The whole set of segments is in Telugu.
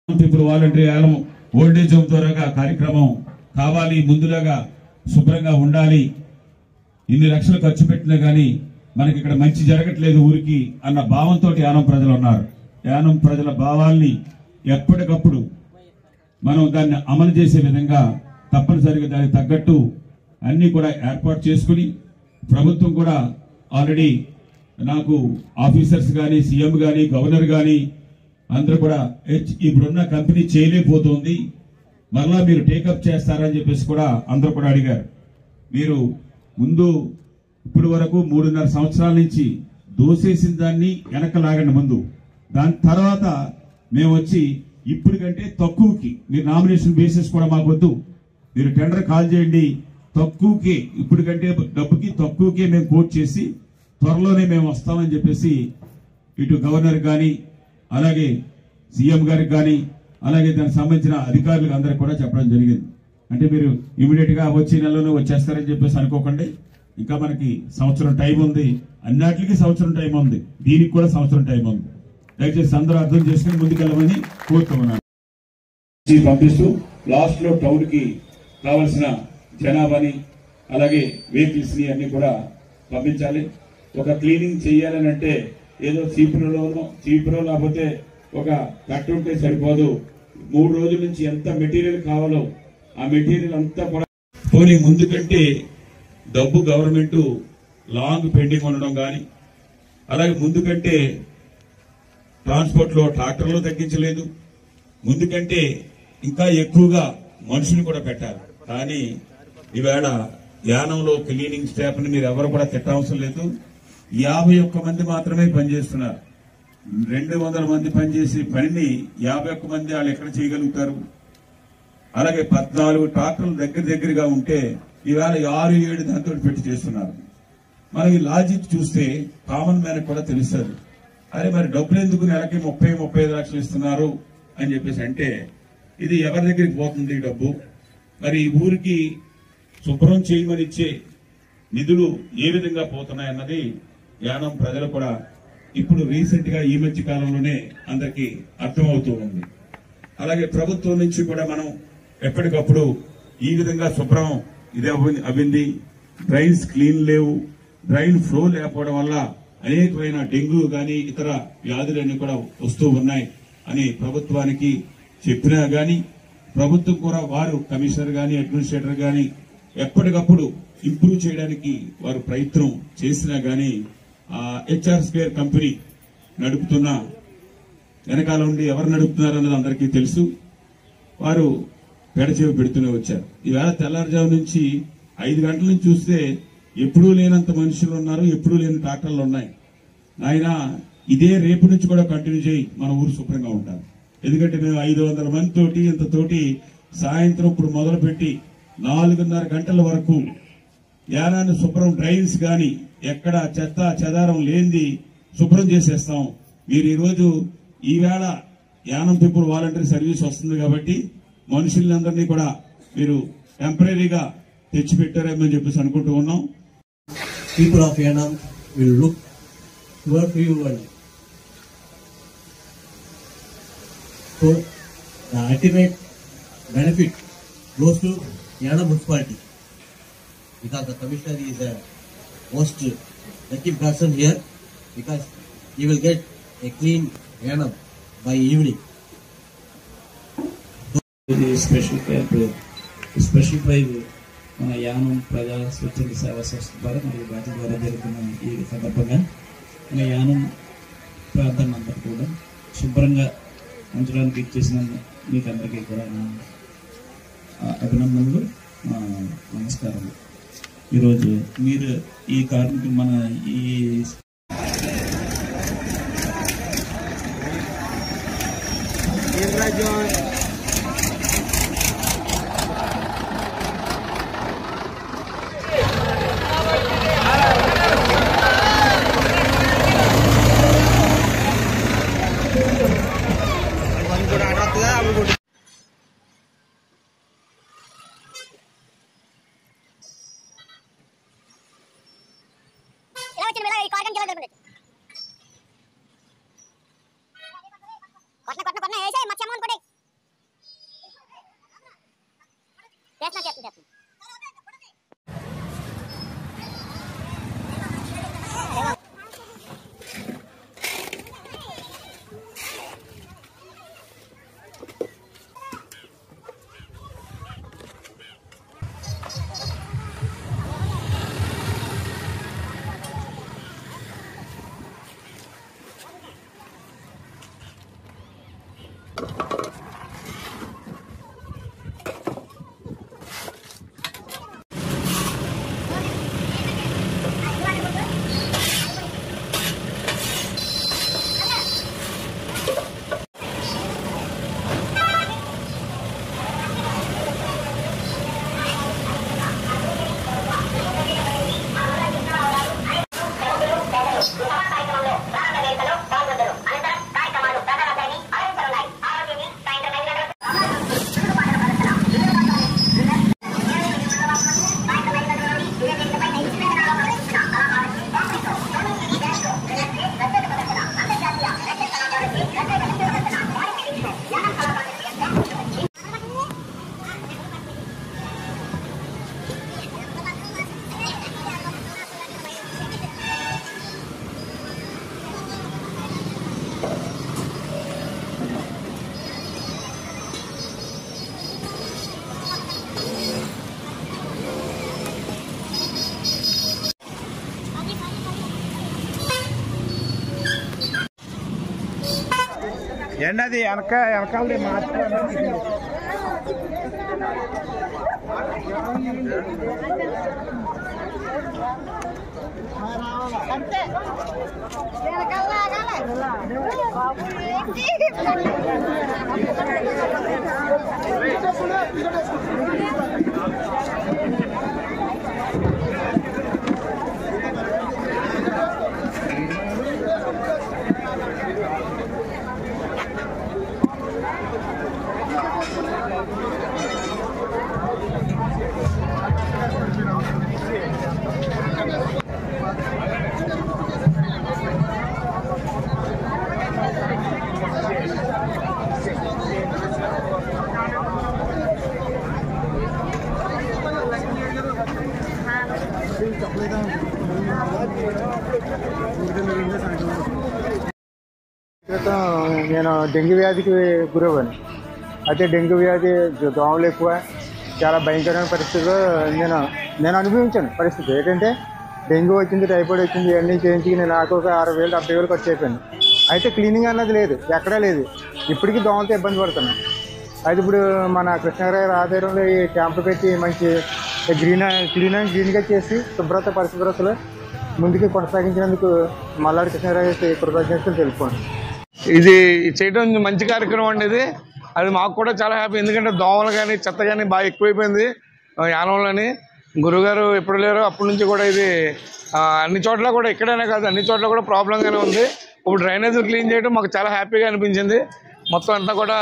People voluntary Yanam old age home ద్వారా కార్యక్రమం కావాలి, ముందులాగా శుభ్రంగా ఉండాలి. ఇన్ని లక్షలు ఖర్చు పెట్టినా గానీ మనకి ఇక్కడ మంచి జరగట్లేదు ఊరికి అన్న భావంతో యానం ప్రజలు ఉన్నారు. యానం ప్రజల భావాల్ని ఎప్పటికప్పుడు మనం దాన్ని అమలు చేసే విధంగా తప్పనిసరిగా దానికి తగ్గట్టు అన్ని కూడా ఏర్పాటు చేసుకుని, ప్రభుత్వం కూడా ఆల్రెడీ నాకు ఆఫీసర్స్ గాని, సీఎం గాని, గవర్నర్ గాని అందరూ కూడా ఇప్పుడున్న కంపెనీ చేయలేకపోతుంది, మరలా మీరు టేకప్ చేస్తారని చెప్పేసి కూడా అందరూ కూడా అడిగారు. మీరు ముందు ఇప్పటి వరకు 3.5 సంవత్సరాల నుంచి దోసేసిన దాన్ని వెనక లాగండి ముందు, దాని తర్వాత మేము వచ్చి ఇప్పటికంటే తక్కువకి మీరు నామినేషన్ బేసిస్ కూడా మాకు వద్దు, మీరు టెండర్ కాల్ చేయండి, తక్కువకి ఇప్పటికంటే డబ్బుకి తక్కువకే మేము కోట్ చేసి త్వరలోనే మేము వస్తామని చెప్పేసి ఇటు గవర్నర్ గాని అలాగే సీఎం గారికి కానీ అలాగే దానికి సంబంధించిన అధికారులకు అందరికి కూడా చెప్పడం జరిగింది. అంటే మీరు ఇమీడియట్ గా వచ్చే నెలలోనే వచ్చేస్తారని చెప్పేసి అనుకోకండి, ఇంకా మనకి సంవత్సరం టైం ఉంది, అన్నిటికీ సంవత్సరం టైం ఉంది, దీనికి కూడా సంవత్సరం టైం ఉంది. దయచేసి అందరూ అర్థం చేసుకుని ముందుకెళ్ళమని కోరుతున్నాను. పంపిస్తూ లాస్ట్ లో టౌన్ కి కావలసిన జనాభాని అలాగే వెహికల్స్ ని అన్ని కూడా పంపించాలి. ఒక క్లీనింగ్ చేయాలని అంటే ఏదో చీపులో లేకపోతే ఒక కట్టు ఉంటే సరిపోదు. 3 రోజుల నుంచి ఎంత మెటీరియల్ కావాలో ఆ మెటీరియల్ అంతా కూడా పోనీ ముందు కంటే డబ్బు గవర్నమెంట్ లాంగ్ పెండింగ్ ఉండడం కానీ, అలాగే ముందు కంటే ట్రాన్స్పోర్ట్ లో ట్రాక్టర్లు తగ్గించలేదు, ముందు కంటే ఇంకా ఎక్కువగా మనుషులు కూడా పెట్టారు. కానీ ఈవేళ యానంలో క్లీనింగ్ స్టాఫ్ ని మీరు ఎవరు కూడా తిట్టవసరం లేదు, 51 మంది మాత్రమే పనిచేస్తున్నారు. 200 మంది పనిచేసే పనిని 51 మంది వాళ్ళు ఎక్కడ చేయగలుగుతారు? అలాగే 14 ట్రాక్టర్లు దగ్గరగా ఉంటే ఈవేళ 6-7 దాంతో పెట్టి చేస్తున్నారు. మనకి లాజిక్ చూస్తే కామన్ మ్యాన్ కూడా తెలుస్తుంది, అరే మరి డబ్బులు ఎందుకు నెలకి 30-35 లక్షలు ఇస్తున్నారు అని చెప్పేసి అంటే ఇది ఎవరి దగ్గరికి పోతుంది డబ్బు? మరి ఈ ఊరికి శుభ్రం చేయమని ఇచ్చే నిధులు ఏ విధంగా పోతున్నాయన్నది యానం ప్రజలు కూడా ఇప్పుడు రీసెంట్ గా ఈ మధ్య కాలంలోనే అందరికీ అర్థమవుతూ ఉంది. అలాగే ప్రభుత్వం నుంచి కూడా మనం ఎప్పటికప్పుడు ఈ విధంగా శుభ్రం ఇదే అవింది, డ్రైన్స్ క్లీన్ లేవు, డ్రైన్ ఫ్లో లేకపోవడం వల్ల అనేకమైన డెంగ్యూ గాని ఇతర వ్యాధులన్నీ కూడా వస్తూ ఉన్నాయి అని ప్రభుత్వానికి చెప్పినా గాని, ప్రభుత్వం కూడా వారు కమిషనర్ గాని అడ్మినిస్ట్రేటర్ గాని ఎప్పటికప్పుడు ఇంప్రూవ్ చేయడానికి వారు ప్రయత్నం చేసినా గాని హెచ్ఆర్ స్క్వేర్ కంపెనీ నడుపుతున్న వెనకాల ఉండి ఎవరు నడుపుతున్నారు అన్నది అందరికీ తెలుసు. వారు పెడచెవి పెడుతూనే వచ్చారు. ఈవేళ తెల్లారుజాము నుంచి 5 గంటల నుంచి చూస్తే ఎప్పుడూ లేనంత మనుషులు ఉన్నారు, ఎప్పుడూ లేని ట్రాక్టర్లు ఉన్నాయి. ఆయన ఇదే రేపు నుంచి కూడా కంటిన్యూ చేయి, మన ఊరు శుభ్రంగా ఉంటారు. ఎందుకంటే మేము 500 మందితోటి ఇంతతోటి సాయంత్రం ఇప్పుడు మొదలుపెట్టి 4:30 గంటల వరకు యానాన్ని శుభ్రం, డ్రైన్స్ గాని ఎక్కడ చెత్త చెదారం లేనిది శుభ్రం చేసేస్తాం. మీరు ఈరోజు ఈవేళ యానం పీపుల్ వాలంటరీ సర్వీస్ వస్తుంది కాబట్టి మనుషులందరినీ కూడా మీరు టెంపరీగా తెచ్చిపెట్టారేమని చెప్పేసి అనుకుంటూ ఉన్నాం. People of Yanam will look toward you and so the ultimate benefit goes to Yanam municipality because the commissioner is a most lucky person here because he will get a clean Yanam by evening. Special prize మన యానం ప్రజా స్వచ్ఛంద సేవా సంస్థ ద్వారా మరియు బాధ్యత ద్వారా జరుగుతున్న ఈ సందర్భంగా మన యానం ప్రాంతాన్ని అంతా కూడా శుభ్రంగా ఉంచడానికి ఇచ్చేసిన మీకు అందరికీ కూడా అభినందనలు, నమస్కారాలు. ఈరోజు మీరు ఈ కార్మికులు మన ఈ కొట్న వేసే మచ్చమ్మ కొట్టే ఏంటది వెనకాలది అంతే క్రితం నేను డెంగ్యూ వ్యాధికి గురవ్వాను. అయితే డెంగ్యూ వ్యాధి దోమలు ఎక్కువ, చాలా భయంకరమైన పరిస్థితిలో నేను అనుభవించాను. పరిస్థితి ఏంటంటే డెంగ్యూ వచ్చింది, టైఫాయిడ్ వచ్చింది, ఇవన్నీ చేయించి నేను నాకు ఒక 60,000 70,000 ఖర్చు అయిపోయింది. అయితే క్లీనింగ్ అన్నది లేదు, ఎక్కడా లేదు. ఇప్పటికీ దోమలతో ఇబ్బంది పడుతున్నాను. అయితే ఇప్పుడు మన కృష్ణారావు ఆధ్వర్యంలో ఈ క్యాంపు పెట్టి మంచి క్లీన్గా చేసి పరిశుభ్రతలో ముందుకు కొనసాగించినందుకు మల్లాడి కృష్ణారావు కృతజ్ఞతలు తెలుపుకోండి. ఇది చేయడం మంచి కార్యక్రమం అండి. అది మాకు కూడా చాలా హ్యాపీ. ఎందుకంటే దోమలు కానీ చెత్త కానీ బాగా ఎక్కువైపోయింది యానంలోని. గురుగారు ఎప్పుడు లేరో అప్పటి నుంచి కూడా ఇది అన్ని చోట్ల కూడా, ఇక్కడనే కాదు అన్ని చోట్ల కూడా ప్రాబ్లంగానే ఉంది. ఇప్పుడు డ్రైనేజీలు క్లీన్ చేయడం మాకు చాలా హ్యాపీగా అనిపించింది. మొత్తం అంతా కూడా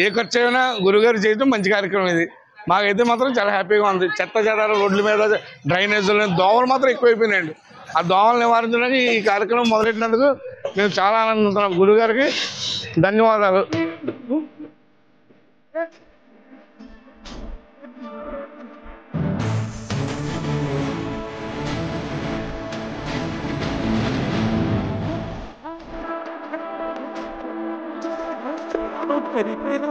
ఏ ఖర్చు అయినా గురుగారు చేయడం మంచి కార్యక్రమం ఇది. మాకైతే మాత్రం చాలా హ్యాపీగా ఉంది. చెత్త చెదాలు రోడ్ల మీద, డ్రైనేజీలు, దోమలు మాత్రం ఎక్కువైపోయినాయండి. ఆ దోమలు నివారించడానికి ఈ కార్యక్రమం మొదలెట్టినందుకు మేము చాలా ఆనందిస్తున్నాం. గురుగారికి ధన్యవాదాలు. Peri peri.